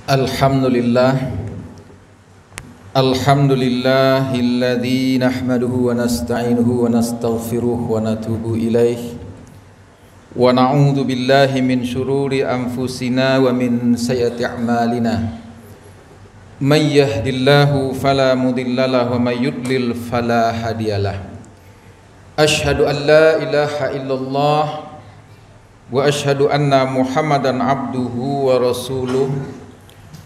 Alhamdulillah Alhamdulillahilladzi nahmaduhu wa nasta'inuhu wa nastaghfiruh wa natubu ilaih wa na'udzu billahi min syururi anfusina wa min sayyiati a'malina may yahdihillahu fala mudhillalah wa may yudlil fala hadiyalah. Asyhadu an la ilaha illallah wa asyhadu anna Muhammadan abduhu wa rasuluh.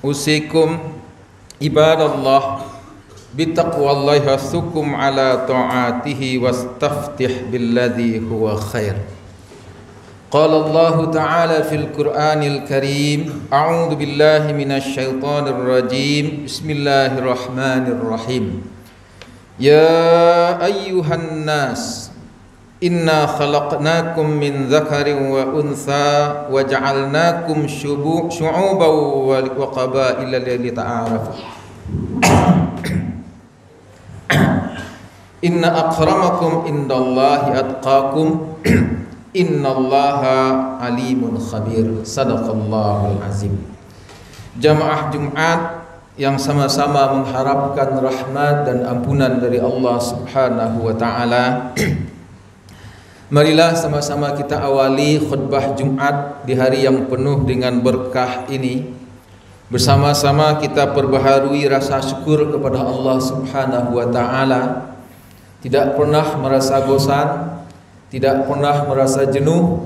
Usikum ibadallah bitaqwallahi hasukum ala ta'atihi wastaftih billadhi huwa khair. Qala Allah ta'ala fil Qur'anil Karim, a'udzu billahi minasy syaithanir rajim. Bismillahirrahmanirrahim. Ya ayyuhan nas, inna khalaqnakum min dzakarin wa untha wa ja'alnakum syu'uban wa qabaila lita'arafu. Inna akramakum indallahi atqakum innallaha alimun khabir. Sadaqallahul azim. Jamaah Jumat yang sama-sama mengharapkan rahmat dan ampunan dari Allah Subhanahu wa taala. Marilah sama-sama kita awali khutbah Jumat di hari yang penuh dengan berkah ini. Bersama-sama kita perbaharui rasa syukur kepada Allah Subhanahu wa taala. Tidak pernah merasa bosan, tidak pernah merasa jenuh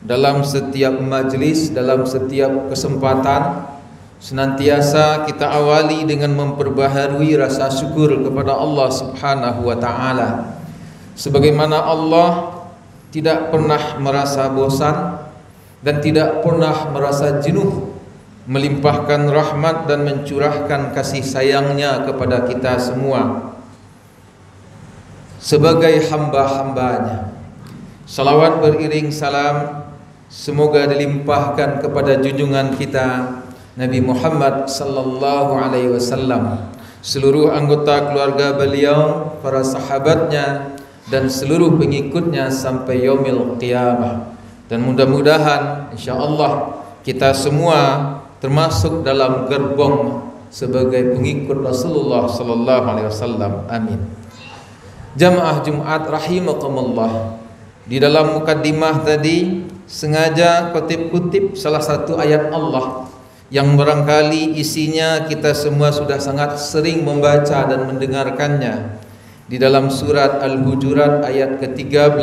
dalam setiap majlis, dalam setiap kesempatan. Senantiasa kita awali dengan memperbaharui rasa syukur kepada Allah Subhanahu wa taala. Sebagaimana Allah tidak pernah merasa bosan dan tidak pernah merasa jenuh melimpahkan rahmat dan mencurahkan kasih sayangnya kepada kita semua sebagai hamba-hambanya. Salawat beriring salam semoga dilimpahkan kepada junjungan kita Nabi Muhammad sallallahu alaihi wasallam, seluruh anggota keluarga beliau, para sahabatnya dan seluruh pengikutnya sampai yaumil qiyamah. Dan mudah-mudahan insyaallah kita semua termasuk dalam gerbong sebagai pengikut Rasulullah sallallahu alaihi wasallam. Amin. Jamaah Jumat rahimakumullah. Di dalam mukaddimah tadi sengaja kutip-kutip salah satu ayat Allah yang barangkali isinya kita semua sudah sangat sering membaca dan mendengarkannya. Di dalam surat Al-Hujurat ayat ke-13,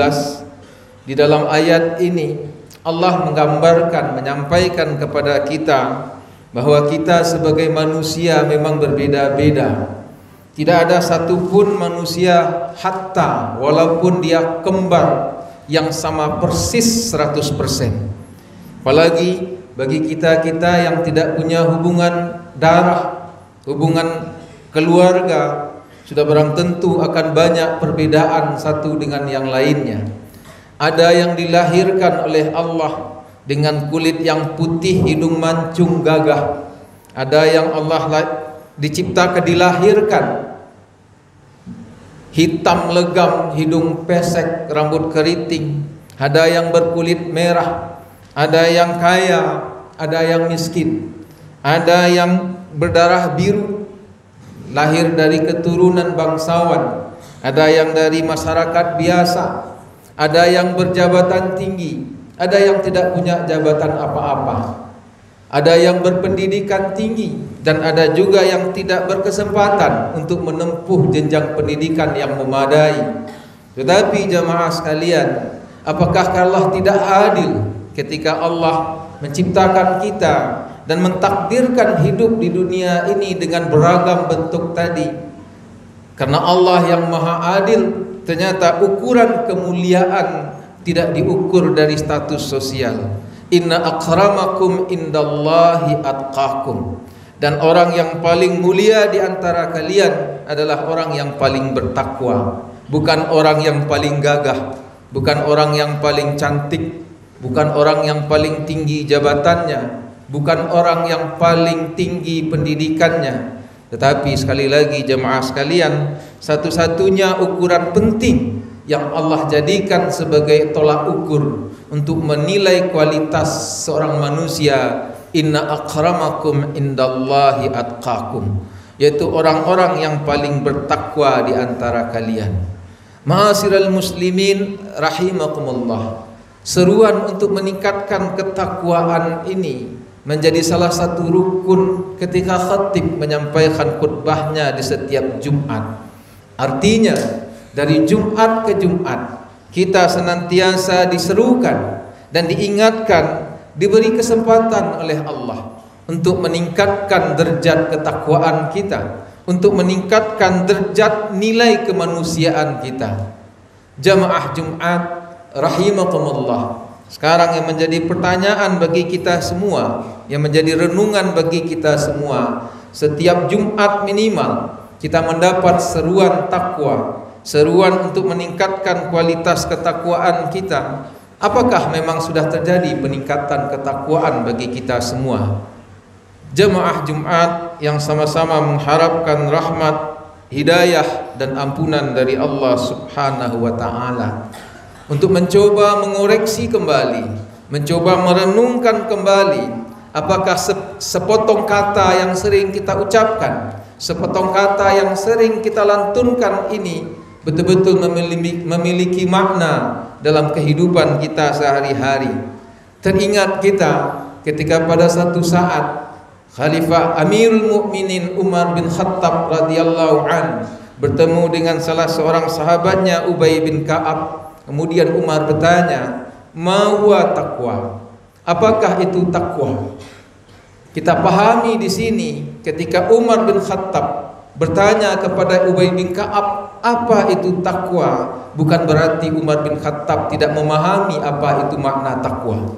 di dalam ayat ini Allah menggambarkan, menyampaikan kepada kita bahwa kita sebagai manusia memang berbeda-beda. Tidak ada satupun manusia hatta walaupun dia kembar yang sama persis 100%. Apalagi bagi kita-kita yang tidak punya hubungan darah, hubungan keluarga, sudah barang tentu akan banyak perbedaan satu dengan yang lainnya. Ada yang dilahirkan oleh Allah dengan kulit yang putih, hidung mancung gagah. Ada yang Allah dilahirkan hitam legam, hidung pesek, rambut keriting. Ada yang berkulit merah, ada yang kaya, ada yang miskin. Ada yang berdarah biru, lahir dari keturunan bangsawan. Ada yang dari masyarakat biasa. Ada yang berjabatan tinggi, ada yang tidak punya jabatan apa-apa. Ada yang berpendidikan tinggi dan ada juga yang tidak berkesempatan untuk menempuh jenjang pendidikan yang memadai. Tetapi jamaah sekalian, apakah Allah tidak adil ketika Allah menciptakan kita dan mentakdirkan hidup di dunia ini dengan beragam bentuk tadi? Karena Allah yang maha adil, ternyata ukuran kemuliaan tidak diukur dari status sosial. Inna akramakum indallahi atqakum. Dan orang yang paling mulia di antara kalian adalah orang yang paling bertakwa. Bukan orang yang paling gagah, bukan orang yang paling cantik, bukan orang yang paling tinggi jabatannya, bukan orang yang paling tinggi pendidikannya. Tetapi sekali lagi jemaah sekalian, satu-satunya ukuran penting yang Allah jadikan sebagai tolak ukur untuk menilai kualitas seorang manusia inna akramakum indallahi atqakum, yaitu orang-orang yang paling bertakwa di antara kalian. Ma'asyiral muslimin rahimakumullah, seruan untuk meningkatkan ketakwaan ini menjadi salah satu rukun ketika khatib menyampaikan khutbahnya di setiap Jumat. Artinya dari Jumat ke Jumat kita senantiasa diserukan dan diingatkan, diberi kesempatan oleh Allah untuk meningkatkan derajat ketakwaan kita, untuk meningkatkan derajat nilai kemanusiaan kita. Jamaah Jumat rahimakumullah, sekarang yang menjadi pertanyaan bagi kita semua, yang menjadi renungan bagi kita semua, setiap Jumat minimal kita mendapat seruan takwa, seruan untuk meningkatkan kualitas ketakwaan kita. Apakah memang sudah terjadi peningkatan ketakwaan bagi kita semua? Jemaah Jumat yang sama-sama mengharapkan rahmat, hidayah dan ampunan dari Allah Subhanahu wa taala, untuk mencoba mengoreksi kembali, mencoba merenungkan kembali apakah sepotong kata yang sering kita ucapkan, sepotong kata yang sering kita lantunkan ini betul-betul memiliki makna dalam kehidupan kita sehari-hari. Teringat kita ketika pada satu saat Khalifah Amirul Mukminin Umar bin Khattab radhiyallahu an bertemu dengan salah seorang sahabatnya Ubay bin Ka'ab. Kemudian Umar bertanya, "Ma huwa taqwa?" Apakah itu takwa? Kita pahami di sini ketika Umar bin Khattab bertanya kepada Ubay bin Ka'ab, apa itu takwa? Bukan berarti Umar bin Khattab tidak memahami apa itu makna takwa.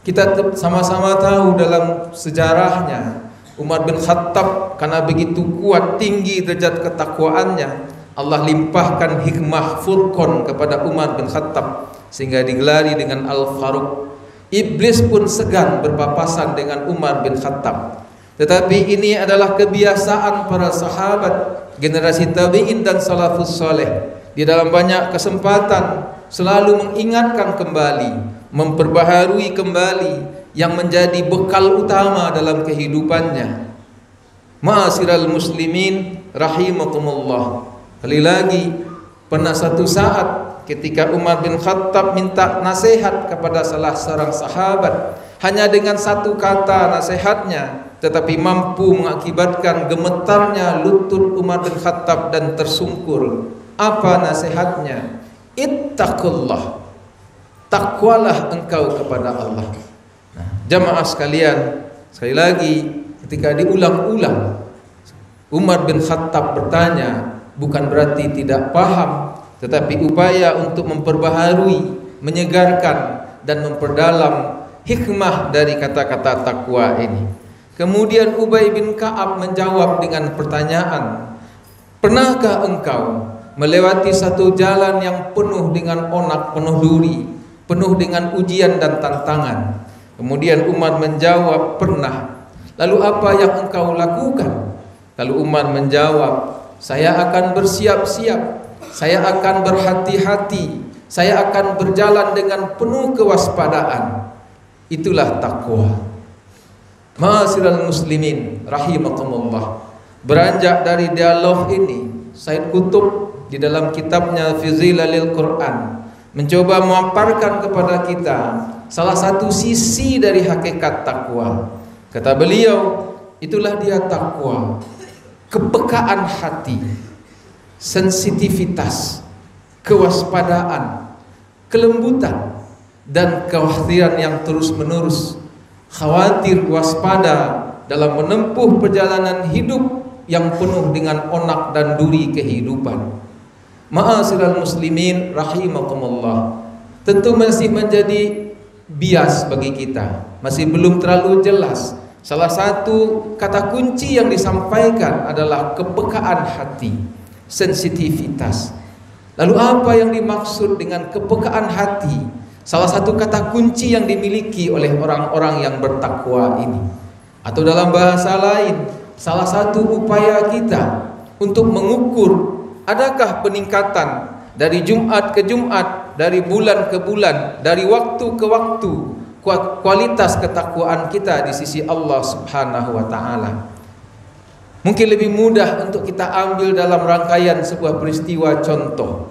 Kita sama-sama tahu dalam sejarahnya, Umar bin Khattab karena begitu kuat tinggi derajat ketakwaannya, Allah limpahkan hikmah Furqan kepada Umar bin Khattab sehingga digelari dengan Al-Faruq. Iblis pun segan berpapasan dengan Umar bin Khattab. Tetapi ini adalah kebiasaan para sahabat, generasi tabi'in dan salafus saleh. Di dalam banyak kesempatan selalu mengingatkan kembali, memperbaharui kembali yang menjadi bekal utama dalam kehidupannya. Ma'asyiral muslimin rahimakumullah. Kali lagi, pernah satu saat ketika Umar bin Khattab minta nasihat kepada salah seorang sahabat, hanya dengan satu kata nasihatnya tetapi mampu mengakibatkan gemetarnya lutut Umar bin Khattab dan tersungkur. Apa nasihatnya? Ittaqullah, takwalah engkau kepada Allah. Nah, jamaah sekalian, sekali lagi ketika diulang-ulang Umar bin Khattab bertanya, bukan berarti tidak paham, tetapi upaya untuk memperbaharui, menyegarkan dan memperdalam hikmah dari kata-kata takwa ini. Kemudian Ubay bin Ka'ab menjawab dengan pertanyaan, pernahkah engkau melewati satu jalan yang penuh dengan onak, penuh duri, penuh dengan ujian dan tantangan? Kemudian Umar menjawab, pernah. Lalu apa yang engkau lakukan? Lalu Umar menjawab, saya akan bersiap-siap, saya akan berhati-hati, saya akan berjalan dengan penuh kewaspadaan. Itulah takwa. Ma'asyiral muslimin rahimakumullah. Beranjak dari dialog ini, Said Qutb di dalam kitabnya Fi Zilalil Quran mencoba memaparkan kepada kita salah satu sisi dari hakikat takwa. Kata beliau, itulah dia takwa, kepekaan hati, sensitivitas, kewaspadaan, kelembutan dan kekhawatiran yang terus-menerus. Khawatir, waspada dalam menempuh perjalanan hidup yang penuh dengan onak dan duri kehidupan. Ma'asyiral muslimin rahimakumullah. Tentu masih menjadi bias bagi kita, masih belum terlalu jelas. Salah satu kata kunci yang disampaikan adalah kepekaan hati, sensitivitas. Lalu apa yang dimaksud dengan kepekaan hati? Salah satu kata kunci yang dimiliki oleh orang-orang yang bertakwa ini, atau dalam bahasa lain, salah satu upaya kita untuk mengukur adakah peningkatan dari Jumat ke Jumat, dari bulan ke bulan, dari waktu ke waktu, kualitas ketakwaan kita di sisi Allah Subhanahu wa taala. Mungkin lebih mudah untuk kita ambil dalam rangkaian sebuah peristiwa contoh,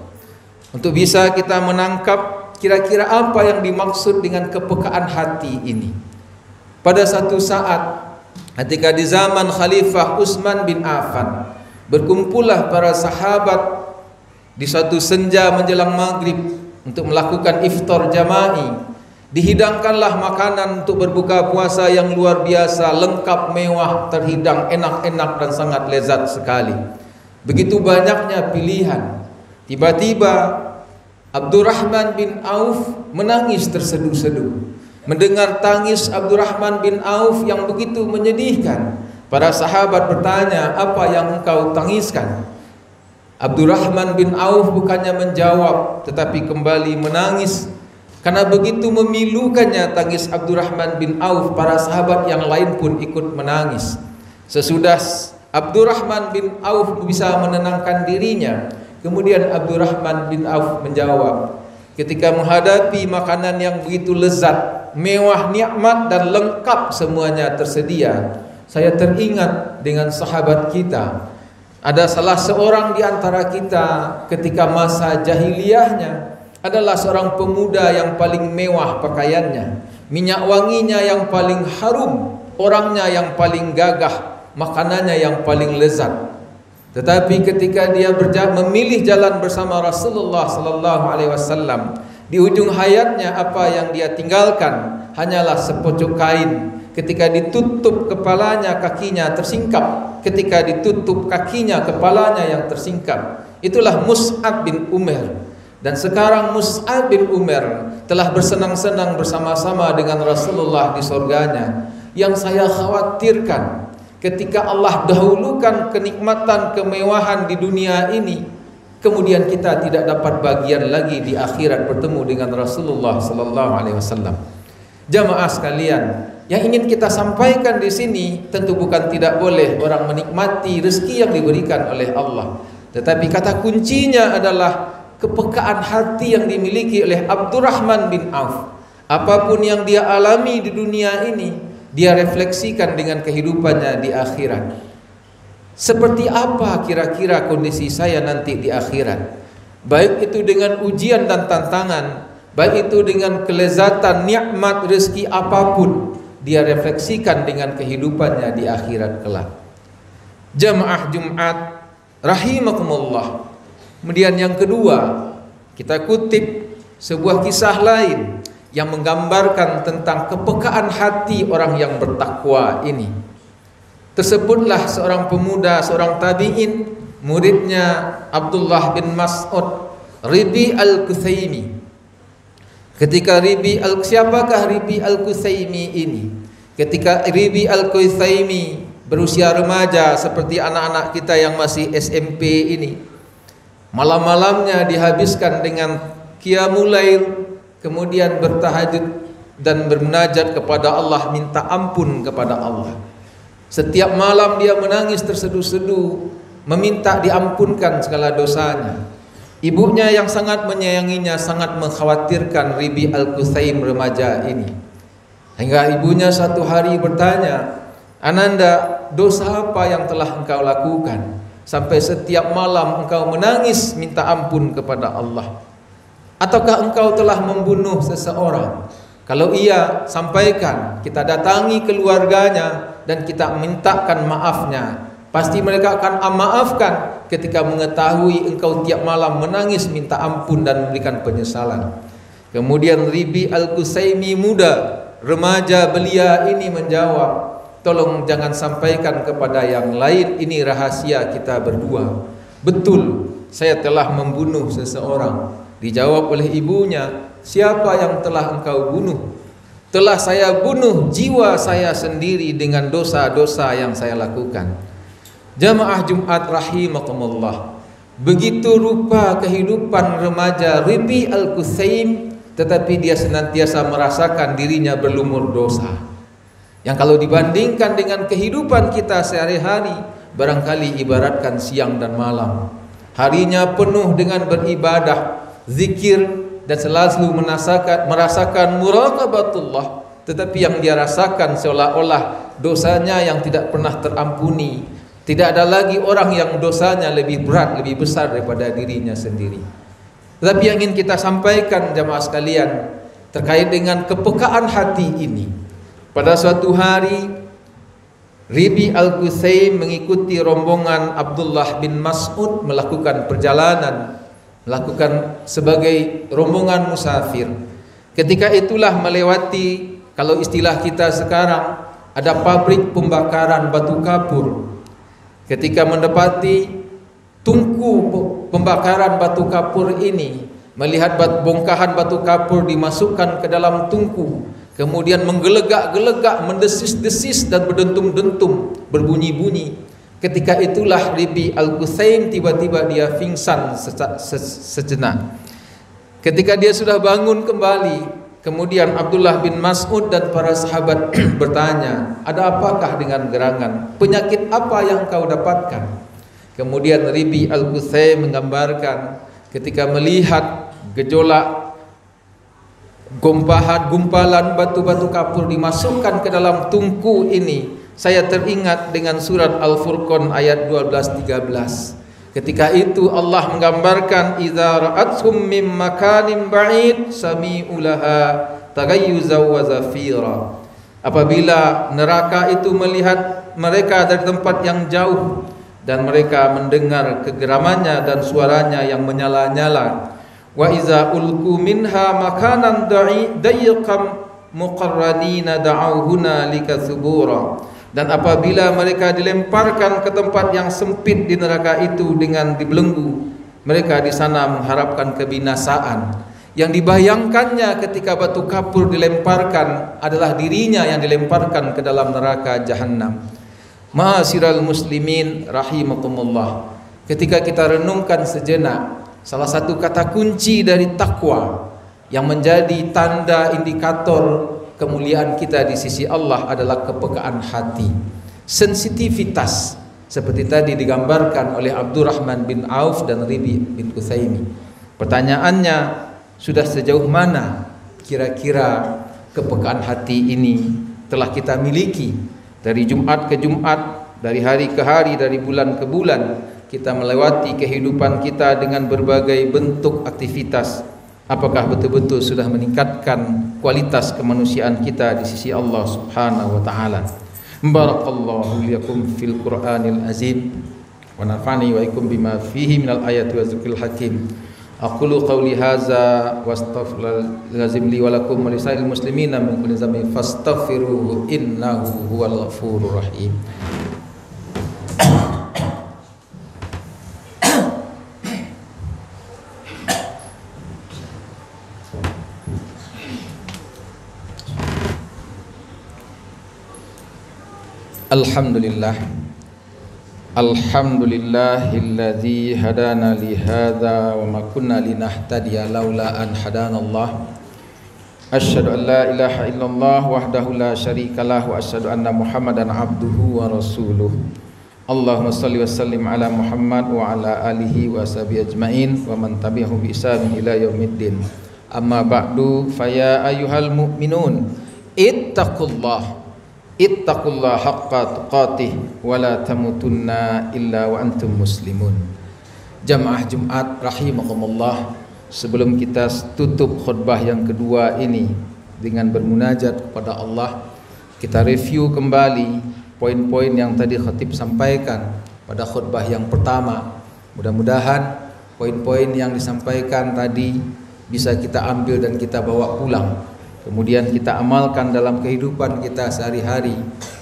untuk bisa kita menangkap kira-kira apa yang dimaksud dengan kepekaan hati ini. Pada satu saat ketika di zaman Khalifah Utsman bin Affan, berkumpullah para sahabat di suatu senja menjelang maghrib untuk melakukan iftar jama'i. Dihidangkanlah makanan untuk berbuka puasa yang luar biasa, lengkap, mewah, terhidang, enak-enak dan sangat lezat sekali. Begitu banyaknya pilihan. Tiba-tiba Abdurrahman bin Auf menangis terseduh-seduh. Mendengar tangis Abdurrahman bin Auf yang begitu menyedihkan, para sahabat bertanya, "Apa yang engkau tangiskan?" Abdurrahman bin Auf bukannya menjawab, tetapi kembali menangis. Karena begitu memilukannya tangis Abdurrahman bin Auf, para sahabat yang lain pun ikut menangis. Sesudah Abdurrahman bin Auf bisa menenangkan dirinya, kemudian Abdurrahman bin Auf menjawab, ketika menghadapi makanan yang begitu lezat, mewah, nikmat dan lengkap semuanya tersedia, saya teringat dengan sahabat kita. Ada salah seorang di antara kita ketika masa jahiliyahnya adalah seorang pemuda yang paling mewah pakaiannya, minyak wanginya yang paling harum, orangnya yang paling gagah, makanannya yang paling lezat. Tetapi ketika dia memilih jalan bersama Rasulullah sallallahu alaihi wasallam, di ujung hayatnya apa yang dia tinggalkan hanyalah sepocok kain. Ketika ditutup kepalanya, kakinya tersingkap. Ketika ditutup kakinya, kepalanya yang tersingkap. Itulah Mus'ab bin Umair. Dan sekarang Mus'ab bin Umair telah bersenang-senang bersama-sama dengan Rasulullah di surganya. Yang saya khawatirkan, ketika Allah dahulukan kenikmatan, kemewahan di dunia ini, kemudian kita tidak dapat bagian lagi di akhirat bertemu dengan Rasulullah sallallahu alaihi wasallam. Jamaah sekalian, yang ingin kita sampaikan di sini tentu bukan tidak boleh orang menikmati rezeki yang diberikan oleh Allah, tetapi kata kuncinya adalah kepekaan hati yang dimiliki oleh Abdurrahman bin Auf. Apapun yang dia alami di dunia ini, dia refleksikan dengan kehidupannya di akhirat. Seperti apa kira-kira kondisi saya nanti di akhirat? Baik itu dengan ujian dan tantangan, baik itu dengan kelezatan, nikmat, rezeki apapun, dia refleksikan dengan kehidupannya di akhirat kelak. Jamaah Jumat rahimakumullah. Kemudian yang kedua, kita kutip sebuah kisah lain yang menggambarkan tentang kepekaan hati orang yang bertakwa ini. Tersebutlah seorang pemuda, seorang tabi'in, muridnya Abdullah bin Mas'ud, Ribi al-Quthaimi. Ketika siapakah Ribi al-Quthaimi ini? Ketika Ribi al-Quthaimi berusia remaja seperti anak-anak kita yang masih SMP ini, malam-malamnya dihabiskan dengan qiyamul lail, kemudian bertahajud dan bermunajat kepada Allah, minta ampun kepada Allah. Setiap malam dia menangis terseduh-seduh, meminta diampunkan segala dosanya. Ibunya yang sangat menyayanginya sangat mengkhawatirkan Ribi al-Quthaim remaja ini. Hingga ibunya satu hari bertanya, "Ananda, dosa apa yang telah engkau lakukan sampai setiap malam engkau menangis minta ampun kepada Allah? Ataukah engkau telah membunuh seseorang? Kalau iya, sampaikan, kita datangi keluarganya dan kita mintakan maafnya. Pasti mereka akan maafkan ketika mengetahui engkau tiap malam menangis minta ampun dan memberikan penyesalan." Kemudian Ribi al-Quthaimi muda, remaja belia ini menjawab, "Tolong jangan sampaikan kepada yang lain, ini rahasia kita berdua. Betul, saya telah membunuh seseorang." Dijawab oleh ibunya, "Siapa yang telah engkau bunuh?" "Telah saya bunuh jiwa saya sendiri dengan dosa-dosa yang saya lakukan." Jamaah Jumat rahimakumullah. Begitu rupa kehidupan remaja Ribi al-Quthaim, tetapi dia senantiasa merasakan dirinya berlumur dosa. Yang kalau dibandingkan dengan kehidupan kita sehari-hari, barangkali ibaratkan siang dan malam. Harinya penuh dengan beribadah, zikir, dan selalu merasakan muraqabatullah, tetapi yang dia rasakan seolah-olah dosanya yang tidak pernah terampuni. Tidak ada lagi orang yang dosanya lebih berat, lebih besar daripada dirinya sendiri. Tetapi yang ingin kita sampaikan jamaah sekalian terkait dengan kepekaan hati ini. Pada suatu hari Ribi Al-Quthaim mengikuti rombongan Abdullah bin Mas'ud melakukan perjalanan, melakukan sebagai rombongan musafir. Ketika itulah melewati, kalau istilah kita sekarang, ada pabrik pembakaran batu kapur. Ketika mendapati tungku pembakaran batu kapur ini, melihat bongkahan batu kapur dimasukkan ke dalam tungku, kemudian menggelegak-gelegak, mendesis-desis dan berdentum-dentum, berbunyi-bunyi. Ketika itulah Ribi Al-Quthaim tiba-tiba dia pingsan sejenak. Ketika dia sudah bangun kembali, kemudian Abdullah bin Mas'ud dan para sahabat bertanya, ada apakah dengan gerangan? Penyakit apa yang kau dapatkan? Kemudian Ribi Al-Quthaim menggambarkan ketika melihat gejolak gumpalan batu-batu kapur dimasukkan ke dalam tungku ini, saya teringat dengan surat Al-Furqan ayat 12-13. Ketika itu Allah menggambarkan idza ra'athum mim makanin ba'id sami'u laha taghayyuzan wa zafira. Apabila neraka itu melihat mereka dari tempat yang jauh dan mereka mendengar kegeramannya dan suaranya yang menyala-nyala. Wa iza ulqu minha makanan dayiqam muqarranina da'u hunalika subura. Dan apabila mereka dilemparkan ke tempat yang sempit di neraka itu dengan dibelenggu, mereka di sana mengharapkan kebinasaan. Yang dibayangkannya ketika batu kapur dilemparkan adalah dirinya yang dilemparkan ke dalam neraka jahanam. Ma'asyiral muslimin rahimakumullah. Ketika kita renungkan sejenak, salah satu kata kunci dari takwa yang menjadi tanda indikator kemuliaan kita di sisi Allah adalah kepekaan hati, sensitivitas, seperti tadi digambarkan oleh Abdurrahman bin Auf dan Ribi bin Quthaimi. Pertanyaannya, sudah sejauh mana kira-kira kepekaan hati ini telah kita miliki? Dari Jumat ke Jumat, dari hari ke hari, dari bulan ke bulan, kita melewati kehidupan kita dengan berbagai bentuk aktivitas. Apakah betul-betul sudah meningkatkan kualitas kemanusiaan kita di sisi Allah Subhanahu wa taala? Barakallahu lakum fil Qur'anil azim wa nafa'ani wa ikum bima fihi minal ayati wa zikril hakim. Aqulu qawli hadza wa astaghfirullahal li wa lakum wa lisa'il muslimina min kulli dhanbin fastaghfiruhu innahu huwal ghafurur rahim. Alhamdulillahilladzi hadana li hadza wa ma kunna linahtadiya laula an hadanallah. Asyhadu an la ilaha illallah wahdahu la syarikalah wa asyhadu anna Muhammadan abduhu wa rasuluh. Allahumma shalli wa sallim ala Muhammad wa ala alihi wa sahbihi ajmain wa man tabi'ahum bi ihsan ila yaumiddin. Amma ba'du, faya ayyuhal mu'minun ittaqullaha haqqa tuqatih wa la tamutunna illa wa antum muslimun. Jamaah Jumat rahimakumullah, sebelum kita tutup khutbah yang kedua ini dengan bermunajat kepada Allah, kita review kembali poin-poin yang tadi khatib sampaikan pada khutbah yang pertama. Mudah-mudahan poin-poin yang disampaikan tadi bisa kita ambil dan kita bawa pulang, kemudian kita amalkan dalam kehidupan kita sehari-hari,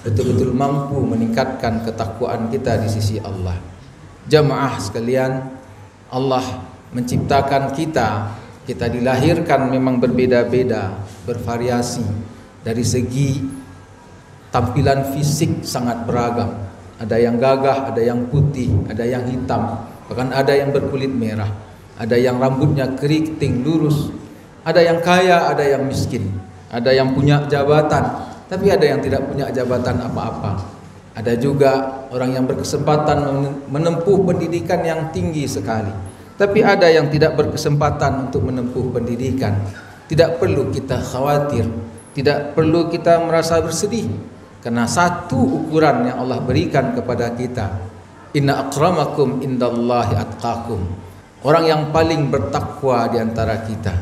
betul-betul mampu meningkatkan ketakwaan kita di sisi Allah. Jamaah sekalian, Allah menciptakan kita dilahirkan memang berbeda-beda, bervariasi. Dari segi tampilan fisik sangat beragam. Ada yang gagah, ada yang putih, ada yang hitam, bahkan ada yang berkulit merah. Ada yang rambutnya keriting lurus, ada yang kaya, ada yang miskin, ada yang punya jabatan, tapi ada yang tidak punya jabatan apa-apa. Ada juga orang yang berkesempatan menempuh pendidikan yang tinggi sekali, tapi ada yang tidak berkesempatan untuk menempuh pendidikan. Tidak perlu kita khawatir, Tidak perlu kita merasa bersedih, karena satu ukuran yang Allah berikan kepada kita, inna akramakum indallahi atqakum, orang yang paling bertakwa di antara kita.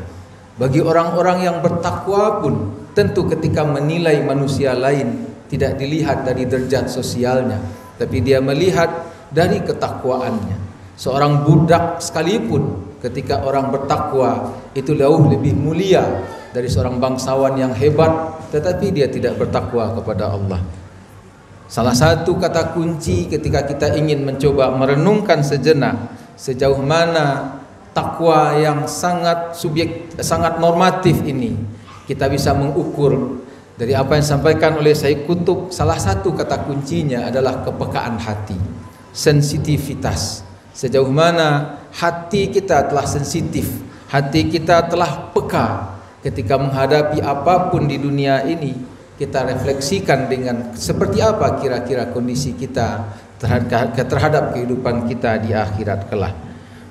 Bagi orang-orang yang bertakwa pun tentu ketika menilai manusia lain tidak dilihat dari derajat sosialnya, tapi dia melihat dari ketakwaannya. Seorang budak sekalipun ketika orang bertakwa itu jauh lebih mulia dari seorang bangsawan yang hebat tetapi dia tidak bertakwa kepada Allah. Salah satu kata kunci ketika kita ingin mencoba merenungkan sejenak sejauh mana takwa yang sangat normatif ini kita bisa mengukur dari apa yang disampaikan oleh Syekh Qutb. Salah satu kata kuncinya adalah kepekaan hati, sensitivitas. Sejauh mana hati kita telah sensitif, hati kita telah peka ketika menghadapi apapun di dunia ini, kita refleksikan dengan seperti apa kira-kira kondisi kita terhadap kehidupan kita di akhirat kelak.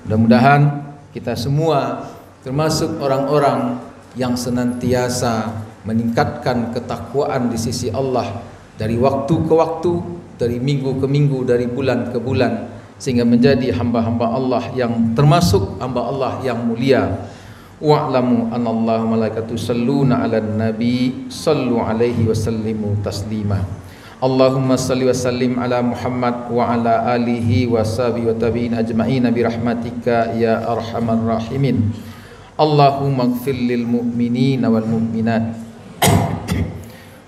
Mudah-mudahan kita semua termasuk orang-orang yang senantiasa meningkatkan ketakwaan di sisi Allah dari waktu ke waktu, dari minggu ke minggu, dari bulan ke bulan, sehingga menjadi hamba-hamba Allah yang termasuk hamba Allah yang mulia. Wa'lamu anallaha malaikatu salluna 'alan nabi sallu alaihi wa sallimu taslima. Allahumma salli wa sallim ala Muhammad wa ala alihi wa sahbihi wa tabi'in ajma'in bi rahmatika ya arhamar rahimin. Allahumma ighfir lil mu'minina wal mu'minat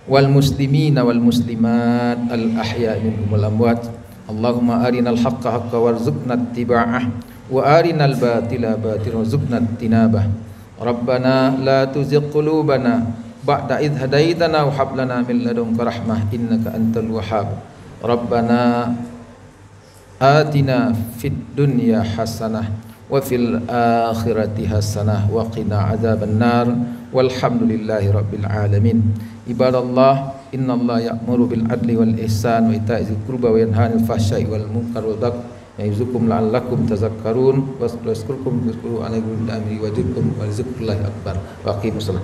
wal muslimina wal muslimat al ahya'i minhum wal amwat. Allahumma arinal haqqa haqqa warzuqna ittiba'ah wa arinal batila batila warzuqna ijtinabah. Rabbana la tuzigh qulubana ba'da idh hadaitana wa hab lana min ladunka rahmah innaka antal wahhab. Rabbana atina fid dunya hasanah wa fil akhirati hasanah wa qina adzabannar walhamdulillahi rabbil alamin. Ibadallah, innallaha ya'muru bil adli wal ihsan wa ita'i dzil qurba wa yanha 'anil fahsya'i wal munkar wal baghi ya'izukum la'allakum tadhakkarun waskurukum bidzikri alaikum wa dzikrullahi akbar. Wa aqimus shalah.